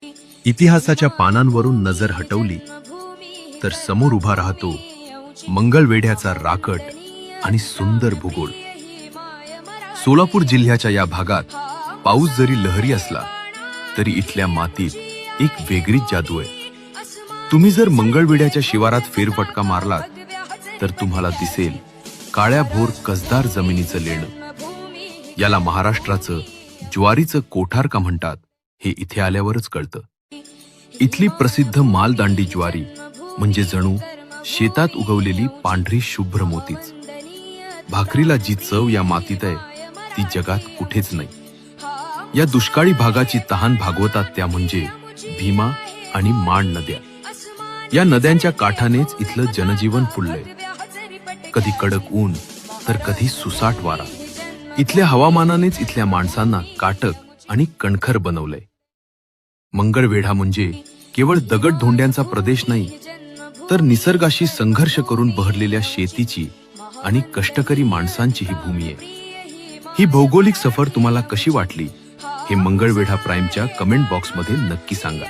इतिहासाच्या पानांवरून नजर हटवली तर समोर उभा राहतो मंगळवेढ्याचा राकट आणि सुंदर भूगोल। सोलापूर जिल्ह्याच्या या भागात पाऊस जरी लहरी असला तरी इथल्या मातीत एक वेगळीच जादू आहे। तुम्ही जर मंगळवेढ्याच्या शिवारात फेरफटका मारलात तर तुम्हाला दिसेल काळ्या भोर कसदार जमिनीचं लेणं। याला महाराष्ट्राचं ज्वारीचं कोठार का म्हणतात हे इथे आल्यावरच कळतं। इथली प्रसिद्ध मालदांडी ज्वारी म्हणजे जणू शेतात उगवलेली पांढरी शुभ्र मोतीच। भाकरीला जी चव या मातीत आहे ती जगात कुठेच नाही। या दुष्काळी भागाची तहान भागवतात त्या म्हणजे भीमा आणि माण नद्या। या नद्यांच्या काठानेच इथलं जनजीवन फुललंय। कधी कडक ऊन तर कधी सुसाट वारा। इथल्या हवामानानेच इथल्या माणसांना काटक आणि कणखर बनवलंय। मंगळवेढा म्हणजे केवळ दगडधोंड्यांचा प्रदेश नाही तर निसर्गाशी संघर्ष करून बहरलेल्या शेतीची आणि कष्टकरी माणसांची ही भूमी आहे। ही भौगोलिक सफर तुम्हाला कशी वाटली हे मंगळवेढा प्राईमच्या कमेंट बॉक्समध्ये नक्की सांगा।